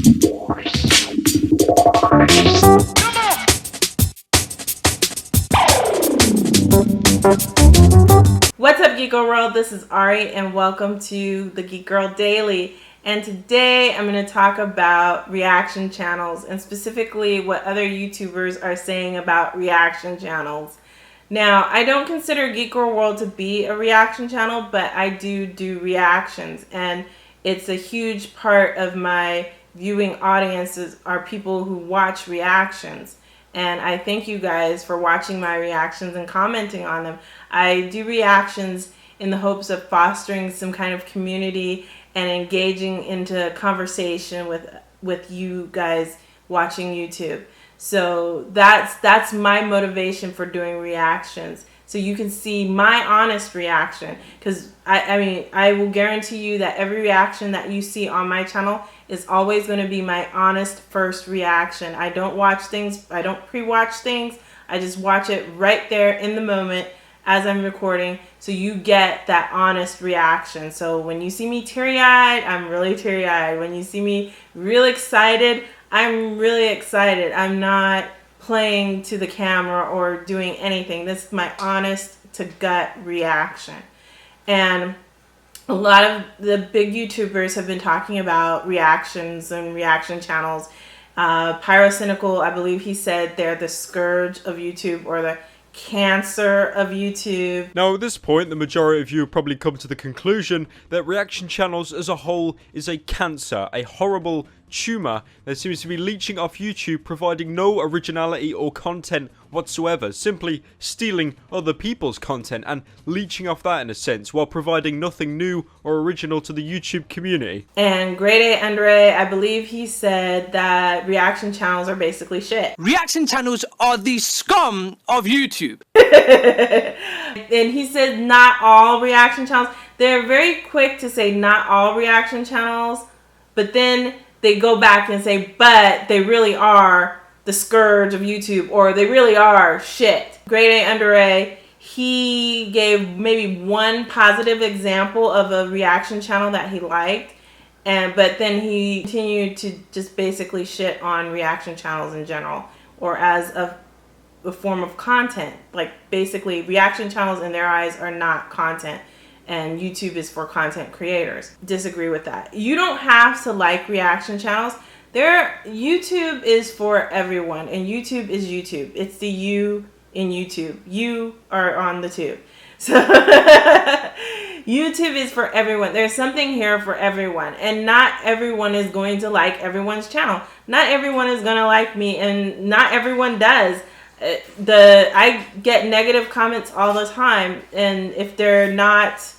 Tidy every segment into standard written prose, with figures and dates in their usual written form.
What's up, GeekGirl World? This is Ari, and welcome to the GeekGirl Daily. And today I'm going to talk about reaction channels, and specifically what other YouTubers are saying about reaction channels. Now, I don't consider GeekGirl World to be a reaction channel, but I do reactions, and it's a huge part of my viewing audiences are people who watch reactions. And I thank you guys for watching my reactions and commenting on them. I do reactions in the hopes of fostering some kind of community and engaging into conversation with you guys watching YouTube. So that's my motivation for doing reactions. So you can see my honest reaction, because I will guarantee you that every reaction that you see on my channel is always going to be my honest first reaction. I don't watch things, I don't pre-watch things. I just watch it right there in the moment as I'm recording, so you get that honest reaction. So when you see me teary-eyed, I'm really teary-eyed. When you see me real excited, I'm really excited. I'm not playing to the camera or doing anything. This is my honest to gut reaction. And a lot of the big YouTubers have been talking about reactions and reaction channels. Pyrocynical, I believe he said they're the scourge of YouTube, or the cancer of YouTube. Now at this point, the majority of you have probably come to the conclusion that reaction channels as a whole is a cancer, a horrible tumour that seems to be leeching off YouTube, providing no originality or content whatsoever, simply stealing other people's content and leeching off that in a sense, while providing nothing new or original to the YouTube community. And Grade A Andre, I believe he said that reaction channels are basically shit. Reaction channels are the scum of YouTube. And he said not all reaction channels. They're very quick to say not all reaction channels, but then they go back and say, but they really are the scourge of YouTube, or they really are shit. Grade A Under A, he gave maybe one positive example of a reaction channel that he liked, but then he continued to just basically shit on reaction channels in general, or as a form of content. Like, basically reaction channels in their eyes are not content, and YouTube is for content creators. Disagree with that. You don't have to like reaction channels. YouTube is for everyone, and YouTube is YouTube. It's the you in YouTube. You are on the tube. So YouTube is for everyone. There's something here for everyone, and not everyone is going to like everyone's channel. Not everyone is going to like me, and not everyone does. I get negative comments all the time, and if they're not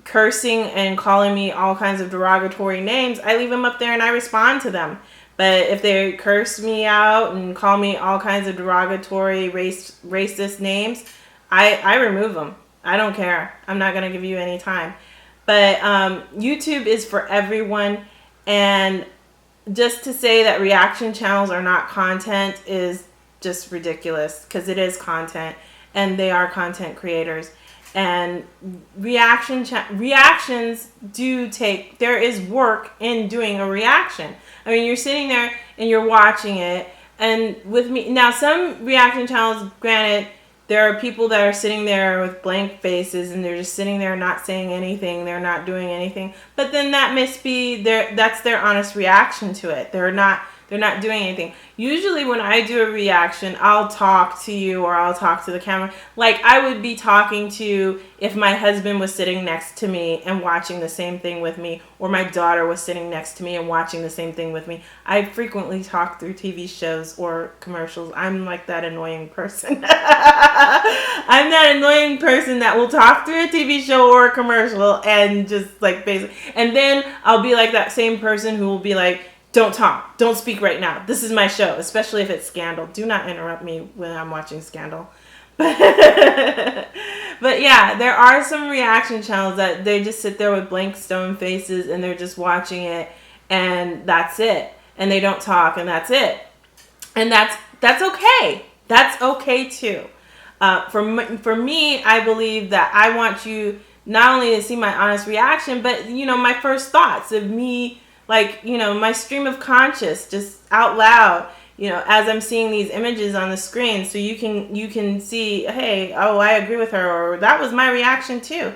cursing and calling me all kinds of derogatory names, I leave them up there and I respond to them. But if they curse me out and call me all kinds of derogatory racist names, I remove them. I don't care. I'm not going to give you any time. But YouTube is for everyone, and just to say that reaction channels are not content is just ridiculous, because it is content and they are content creators. And reactions do take, there is work in doing a reaction. I mean, you're sitting there and you're watching it, and with me, now some reaction channels, granted, there are people that are sitting there with blank faces and they're just sitting there not saying anything, they're not doing anything, but then that must be that's their honest reaction to it. They're not doing anything. Usually when I do a reaction, I'll talk to you, or I'll talk to the camera. Like I would be talking to if my husband was sitting next to me and watching the same thing with me, or my daughter was sitting next to me and watching the same thing with me. I frequently talk through TV shows or commercials. I'm like that annoying person. I'm that annoying person that will talk through a TV show or a commercial and just like basically, and then I'll be like that same person who will be like, don't talk. Don't speak right now. This is my show, especially if it's Scandal. Do not interrupt me when I'm watching Scandal. But yeah, there are some reaction channels that they just sit there with blank stone faces and they're just watching it, and that's it. And they don't talk, and that's it. And that's okay. That's okay too. For me, I believe that I want you not only to see my honest reaction, but my first thoughts of me. like, my stream of conscious, just out loud, as I'm seeing these images on the screen, so you can see, hey, oh, I agree with her, or that was my reaction too.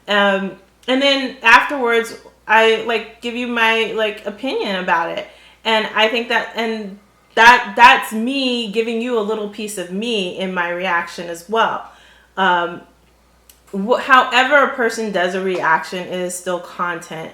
And then afterwards, I like give you my like opinion about it, and I think that's me giving you a little piece of me in my reaction as well. However a person does a reaction, it is still content.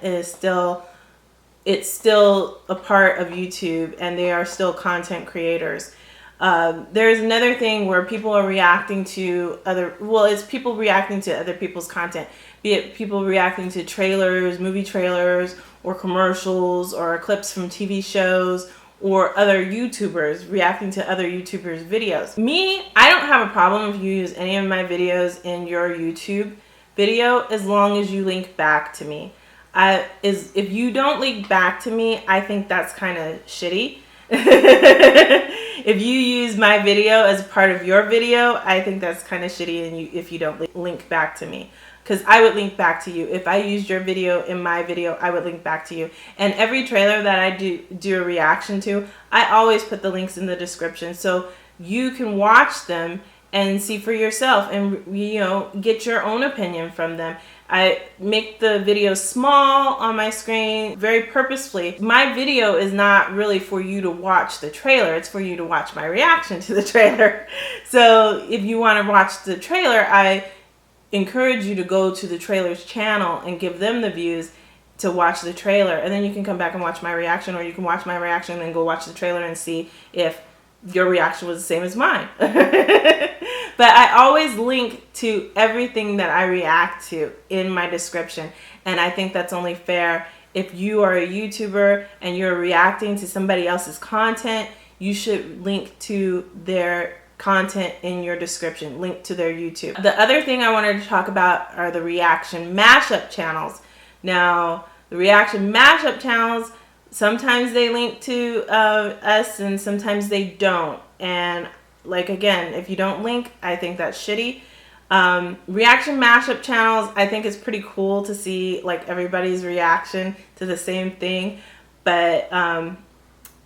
It's still a part of YouTube, and they are still content creators. There's another thing where people are reacting to it's people reacting to other people's content, be it people reacting to trailers, movie trailers, or commercials, or clips from TV shows, or other YouTubers reacting to other YouTubers' videos. Me, I don't have a problem if you use any of my videos in your YouTube video, as long as you link back to me. If you don't link back to me, I think that's kind of shitty. If you use my video as part of your video, I think that's kind of shitty, and if you don't link back to me. Because I would link back to you. If I used your video in my video, I would link back to you. And every trailer that I do a reaction to, I always put the links in the description, so you can watch them and see for yourself, and get your own opinion from them. I make the video small on my screen very purposefully. My video is not really for you to watch the trailer, it's for you to watch my reaction to the trailer. So if you want to watch the trailer, I encourage you to go to the trailer's channel and give them the views to watch the trailer, and then you can come back and watch my reaction, or you can watch my reaction and go watch the trailer and see if your reaction was the same as mine. But I always link to everything that I react to in my description, and I think that's only fair. If you are a YouTuber and you're reacting to somebody else's content, you should link to their content in your description, link to their YouTube. The other thing I wanted to talk about are the reaction mashup channels. Now, the reaction mashup channels, sometimes they link to us and sometimes they don't. And like, again, if you don't link, I think that's shitty. Reaction mashup channels, I think it's pretty cool to see like everybody's reaction to the same thing. But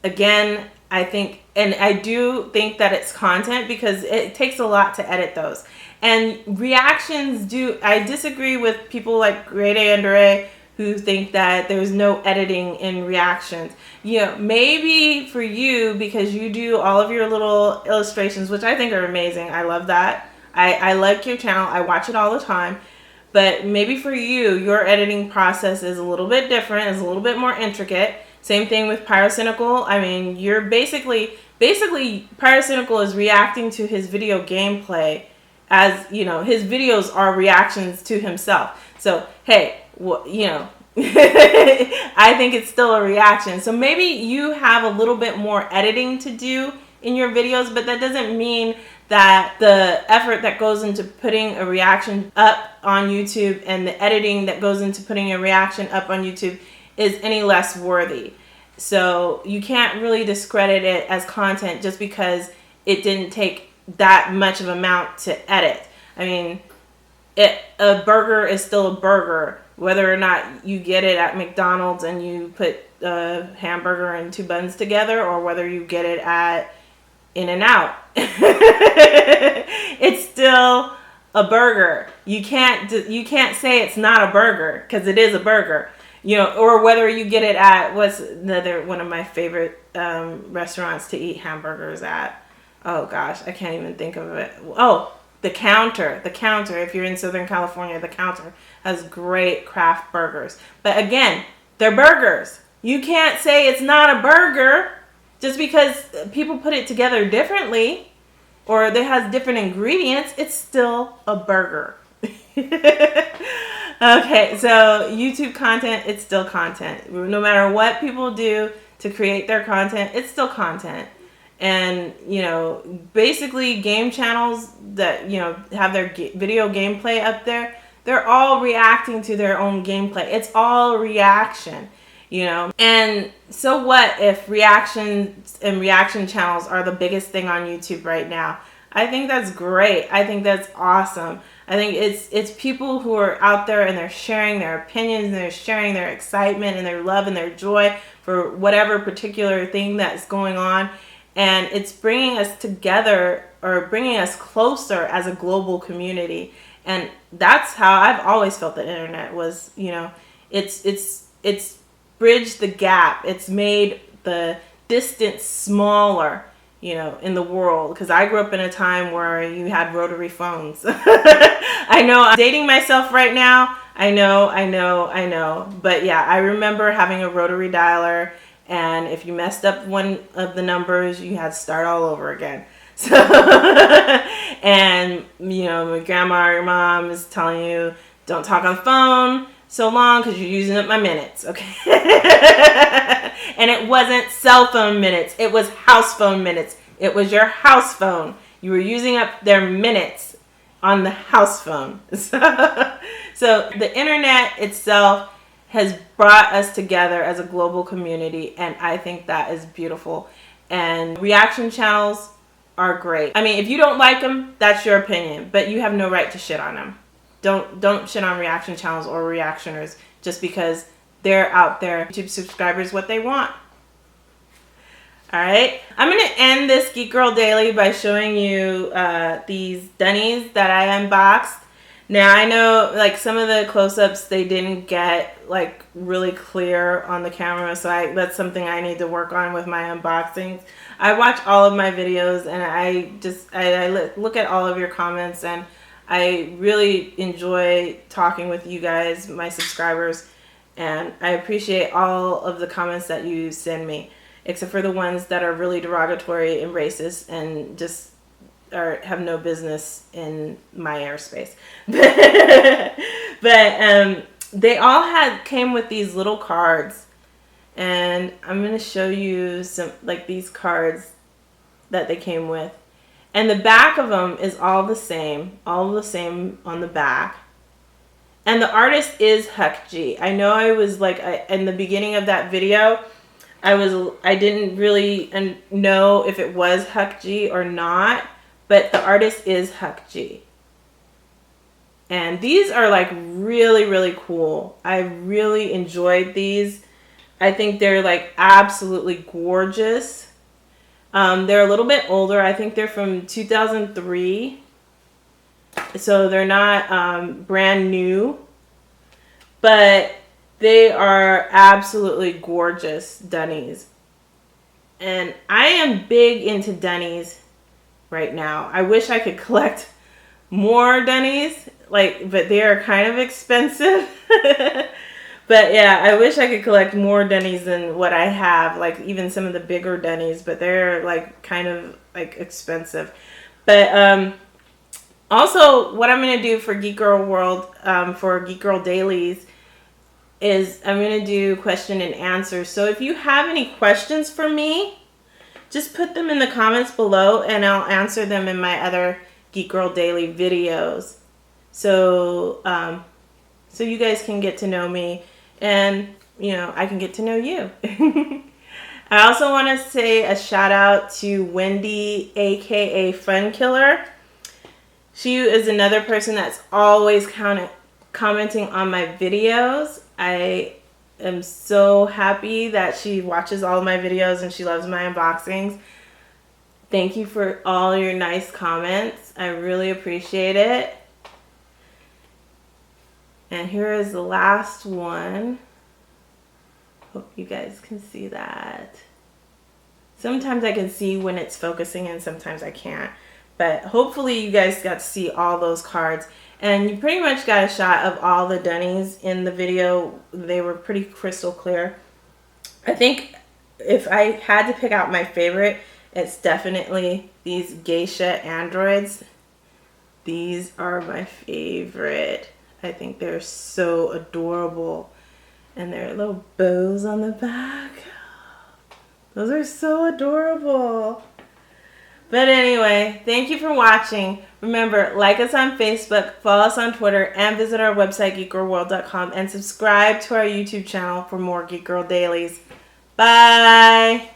again, I think, and I do think that it's content, because it takes a lot to edit those. And reactions I disagree with people like Grade A Under A, who think that there's no editing in reactions. Maybe for you, because you do all of your little illustrations, which I think are amazing. I love that. I like your channel. I watch it all the time. But maybe for you, your editing process is a little bit different, is a little bit more intricate. Same thing with Pyrocynical. I mean, you're basically Pyrocynical is reacting to his video gameplay, as his videos are reactions to himself. So hey, I think it's still a reaction. So maybe you have a little bit more editing to do in your videos, but that doesn't mean that the effort that goes into putting a reaction up on YouTube and the editing that goes into putting a reaction up on YouTube is any less worthy. So you can't really discredit it as content just because it didn't take that much of an amount to edit. I mean, a burger is still a burger, whether or not you get it at McDonald's and you put a hamburger and two buns together, or whether you get it at In-N-Out. It's still a burger. You can't say it's not a burger, because it is a burger. Or whether you get it at, what's another one of my favorite restaurants to eat hamburgers at? Oh gosh, I can't even think of it. Oh, The Counter. The Counter, if you're in Southern California, The Counter has great craft burgers. But again, they're burgers. You can't say it's not a burger just because people put it together differently, or it has different ingredients. It's still a burger. Okay, so YouTube content, it's still content. No matter what people do to create their content, it's still content. And, basically game channels that, have their video gameplay up there, they're all reacting to their own gameplay. It's all reaction, And so what if reactions and reaction channels are the biggest thing on YouTube right now? I think that's great. I think that's awesome. I think it's people who are out there and they're sharing their opinions and they're sharing their excitement and their love and their joy for whatever particular thing that's going on. And it's bringing us together or bringing us closer as a global community. And that's how I've always felt the internet was, it's bridged the gap. It's made the distance smaller, in the world. Because I grew up in a time where you had rotary phones. I know I'm dating myself right now. I know. But yeah, I remember having a rotary dialer. And if you messed up one of the numbers, you had to start all over again. So, and, my grandma or your mom is telling you, don't talk on the phone so long because you're using up my minutes, okay? And it wasn't cell phone minutes. It was house phone minutes. It was your house phone. You were using up their minutes on the house phone. So the internet itself has brought us together as a global community, and I think that is beautiful. And reaction channels are great. I mean, if you don't like them, that's your opinion, but you have no right to shit on them. Don't shit on reaction channels or reactioners just because they're out there. YouTube subscribers what they want. All right, I'm gonna end this Geek Girl Daily by showing you these dunnies that I unboxed. Now I know like some of the close-ups they didn't get like really clear on the camera, so that's something I need to work on with my unboxings. I watch all of my videos and I look at all of your comments, and I really enjoy talking with you guys, my subscribers, and I appreciate all of the comments that you send me, except for the ones that are really derogatory and racist and just have no business in my airspace. But they all came with these little cards, and I'm going to show you some like these cards that they came with. And the back of them is all the same on the back. And the artist is Huck G. I know I was like, in the beginning of that video, I didn't really know if it was Huck G or not, but the artist is Huck G. And these are like really, really cool. I really enjoyed these. I think they're like absolutely gorgeous. They're a little bit older. I think they're from 2003. So they're not brand new, but they are absolutely gorgeous dunnies. And I am big into dunnies right now. I wish I could collect more dunnies, but they are kind of expensive. But yeah, I wish I could collect more dunnies than what I have, like even some of the bigger dunnies, but they're like kind of like expensive. But also what I'm going to do for Geek Girl World, for Geek Girl Dailies, is I'm going to do question and answer. So if you have any questions for me, just put them in the comments below and I'll answer them in my other Geek Girl Daily videos. So, so you guys can get to know me and, I can get to know you. I also want to say a shout out to Wendy, aka Fun Killer. She is another person that's always commenting on my videos. I am so happy that she watches all of my videos and she loves my unboxings. Thank you for all your nice comments. I really appreciate it. And here is the last one. Hope you guys can see that. Sometimes I can see when it's focusing and sometimes I can't. But hopefully you guys got to see all those cards. And you pretty much got a shot of all the dunnies in the video. They were pretty crystal clear. I think if I had to pick out my favorite, it's definitely these geisha androids. These are my favorite. I think they're so adorable. And their little bows on the back. Those are so adorable. But anyway, thank you for watching. Remember, like us on Facebook, follow us on Twitter, and visit our website, geekgirlworld.com, and subscribe to our YouTube channel for more Geek Girl Dailies. Bye!